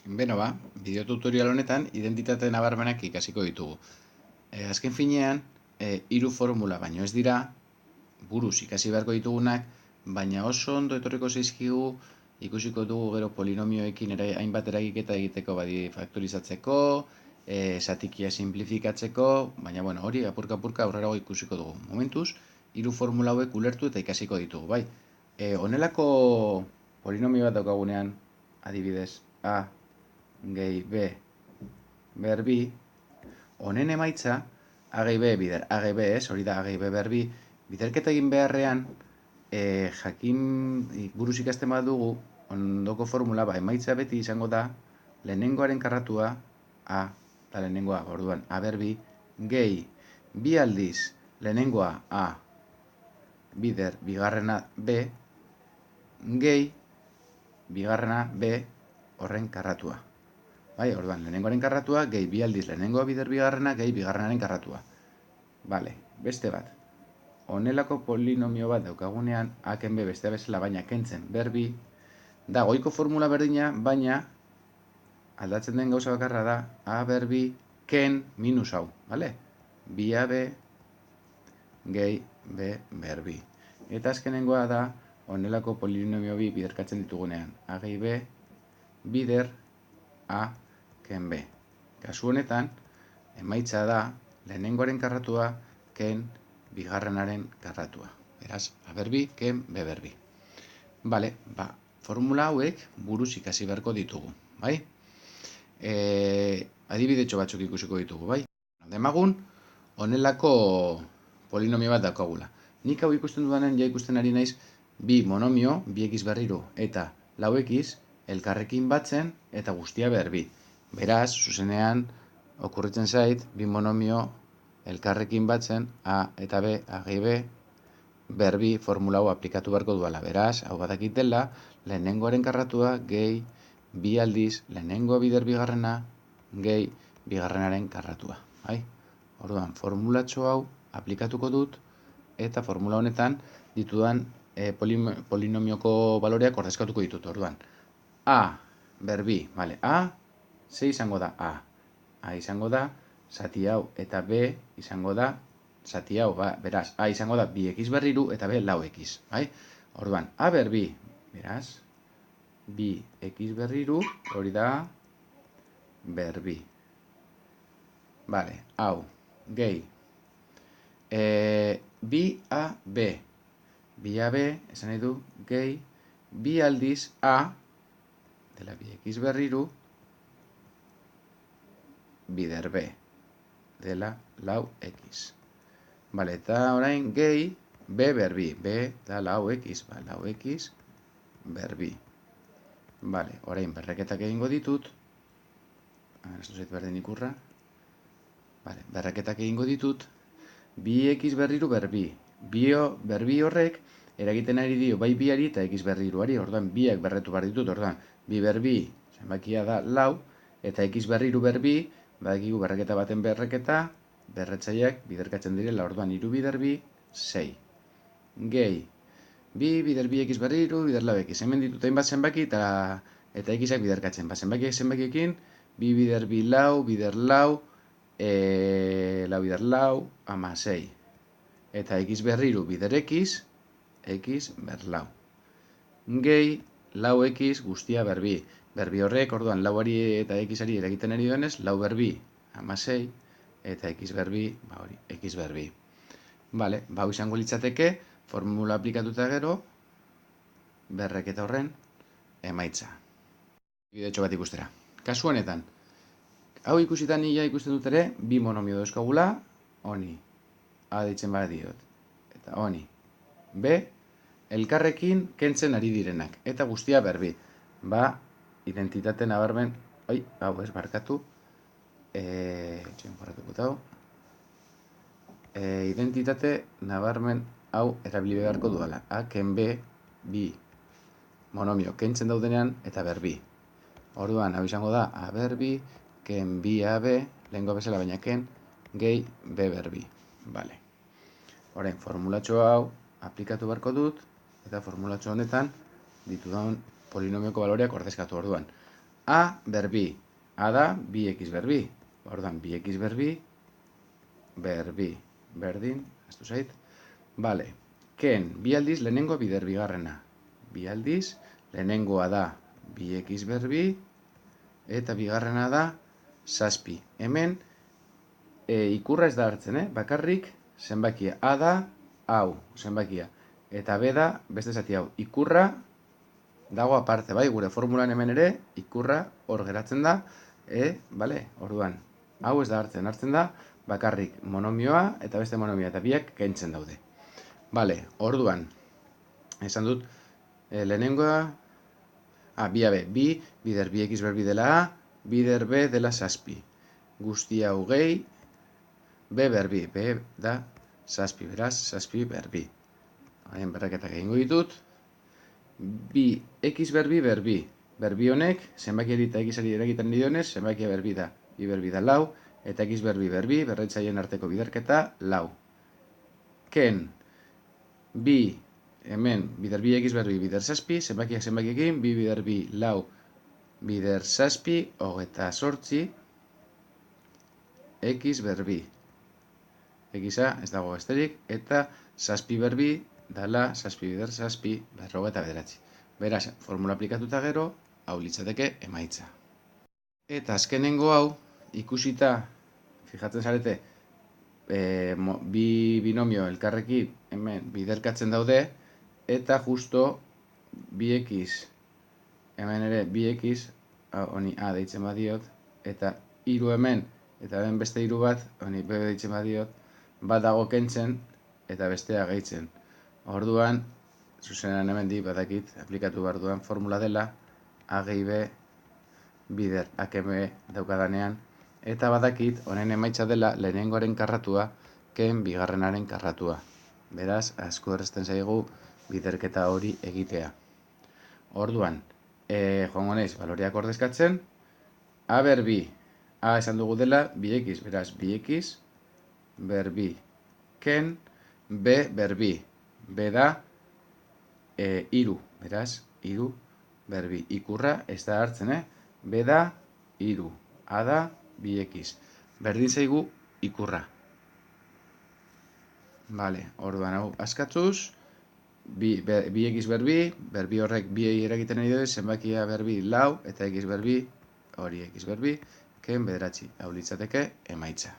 Beno ba, bideo tutorial honetan identitate nabarmenak ikasiko ditugu. Azken finean, hiru formula baino ez dira, buruz ikasi beharko ditugunak, baina oso ondo etorriko zaizkigu, ikusiko dugu gero polinomioekin hainbat eragiketa egiteko faktorizatzeko, zatikia simplifikatzeko, baina bueno, hori apurka-apurka aurrerago ikusiko dugu. Momentuz, hiru formula hauek ulertu eta ikasiko ditugu, bai. Honelako polinomio bat daukagunean, adibidez, a gehi b ber bi, honen emaitza a gehi b bider a gehi b ez, hori da a gehi b ber bi, biderketa egin beharrean, jakin buruz ikasten badugu, ondoko formula, emaitza beti izango da, lehenengoaren karratua a, eta lehenengoa, orduan, a ber bi, gehi, bi aldiz, lehenengoa a, bider, bigarrena b, gehi, bigarrena b, horren karratua. Bai, orduan, lehenengoaren karratua, gehi bi aldiz lehenengoa bider bigarrena, gehi bigarrenaren karratua. Bale, beste bat. Honelako polinomio bat daukagunean, aken be bestea bezala baina kentzen berbi, da goiko formula berdina, baina aldatzen den gauza bakarra da, a berbi ken minus hau, bale? Bi a b gehi b berbi. Eta azkenengoa da, honelako polinomio bi biderkatzen ditugunean, a gehi b bider a ken b. Kasu honetan, emaitza da, lehenengoaren karratua ken bigarrenaren karratua. Beraz, a berbi ken b berbi. Bale, formula hauek buruz ikasi beharko ditugu, bai? Adibidetxo batzuk ikusiko ditugu, bai? Demagun, honelako polinomio bat daukagula. Nik hau ikusten dudanen, ja ikusten ari naiz, bi monomio, bi ekiz berriro eta lau ekiz, elkarrekin batzen eta guztia berbi. Beraz, zuzenean, okurritzen zait, bi monomio elkarrekin batzen, a eta b, a gehi b, berbi formula hau aplikatu beharko duela. Beraz, hau badakit dela, lehenengoaren karratua gehi bi aldiz, lehenengoa bider bigarrena, gehi bigarrenaren karratua. Bai? Orduan, formulatxo hau aplikatuko dut, eta formula honetan ditudan polinomioko baloreak ordezkatuko ditut. Orduan, a berbi, vale, a, ze izango da a? A izango da, zati hau eta b izango da, zati hau, beraz, a izango da bi ekiz berriru eta b lau ekiz, bai? Orduan, a berbi, beraz, bi ekiz berriru, hori da, berbi. Vale, hau, gehi, bi a b. Bi a b, esan nahi du, gehi, bi aldiz a, dela bi ekiz berriru, bider b, dela lau ekiz. Bale, eta orain gehi, b berbi, b da lau ekiz, lau ekiz, berbi. Bale, orain berreketak egingo ditut, ez duzet berdin ikurra, bale, berreketak egingo ditut, bi ekiz berriru berbi. Berbi horrek, eragiten ari dio bai biari eta ekiz berriruari, orduan biak berretu behar ditut, orduan, bi berbi, zenbakia da lau, eta ekiz berriru berbi, badakigu berreketa baten berreketa, berretzaileak biderkatzen direla, orduan hiru bider bi, 6. Gehi, bi bider bi ekiz berriru, bider lau ekiz. Hemen ditut hainbat zenbaki eta ekizak biderkatzen. Zenbakiak zenbakiekin, bi bider bi lau, bider lau, lau bider lau, ama 6. Eta ekiz berriru bider ekiz ber lau. Gehi, lau ekiz guztia berbi. Berbi horrek, orduan, lauari eta ekizari eragiten ari duenez, lau berbi, ama 6, eta ekiz berbi, hori, ekiz berbi. Bale, hau izango litzateke, formula aplikatuta gero, berreketa horren, emaitza. Bidetxo bat ikustera. Kasu honetan, hau ikusitan nila ikusten dut ere, bi monomio dauzkagula, honi, a ditzen bat diot, eta honi, b, elkarrekin kentzen ari direnak, eta guztia berbi. Identitate nabarmen, hau ez barkatu, identitate nabarmen hau erabili beharko duela. A, ken b, bi monomio kentzen daudenean eta berbi. Orduan, hau izango da, a berbi, ken bi a b, lehenko bezala baina ken, gehi b berbi. Vale. Orain, formulatxo hau aplikatu beharko dut, eta formulatxo honetan ditudan polinomioko baloreak ordezkatu. Orduan, A berbi. A da bx berbi. Ordan bx berbi, berbi, berdin, astu zait. Bale, ken, bi aldiz lehenengo bider bigarrena. Bi aldiz, lehenengoa da bx berbi, eta bigarrena da zazpi. Hemen, ikurra ez da hartzen, bakarrik zenbakia. A da, hau, zenbakia. Eta B da, beste zati hau. Ikurra dago aparte, bai, gure formulan hemen ere, ikurra hor geratzen da, bale, orduan, hau ez da hartzen da, bakarrik monomioa eta beste monomioa eta biak kentzen daude. Bale, orduan, esan dut, lehenengoa, bia B, bi, bider bx berbi dela A, bider B dela zazpi. Guzti hau gehi, B berbi, B da zazpi, beraz, zazpi berbi. Haien berraketak egingo ditut, bi x berbi berbi. Berbi honek, zenbakiari eta xari eragiten dionez, zenbakia berbi da. Bi berbi da lau, eta x berbi berbi, berretzaien arteko biderketa, lau. Ken, bi, hemen, bider bi x berbi, bider zazpi, zenbakiak zenbakiekin, bi bider bi, lau, bider zazpi, hogeta sortzi, x berbi. Xa ez dago besterik, eta zazpi berbi, dala, zazpi bider zazpi, berrogeta bederatzi. Beraz, formula aplikatuta gero, hau litzateke emaitza. Eta azkenengo hau, ikusita, fijatzen zarete, bi binomio elkarrekin hemen biderkatzen daude, eta justo bx, hemen ere bx, honi a deitzen badiot, eta hiru hemen, eta hemen beste hiru bat, honi b deitzen badiot, bat dago kentzen, eta bestea gehitzen. Orduan, zuzenean hemendik badakit aplikatu behar duan formula dela, a gehi b bider akm daukadanean, eta badakit honen emaitza dela lehenengoaren karratua, ken bigarrenaren karratua. Beraz, asko errazten zaigu biderketa hori egitea. Orduan, joango naiz baloreak ordezkatzen, a berbi, a esan dugu dela bx, beraz bx berbi, ken b berbi, b da iru, beraz iru berbi, ikurra ez da hartzen, b da iru, a da bx, berdin zaigu ikurra. Bale, orduan hau askatzuz, bx berbi, berbi horrek bi eragiten nahi dut, zenbakia berbi lau, eta x berbi, hori x berbi, ken bederatzi, hau litzateke emaitza.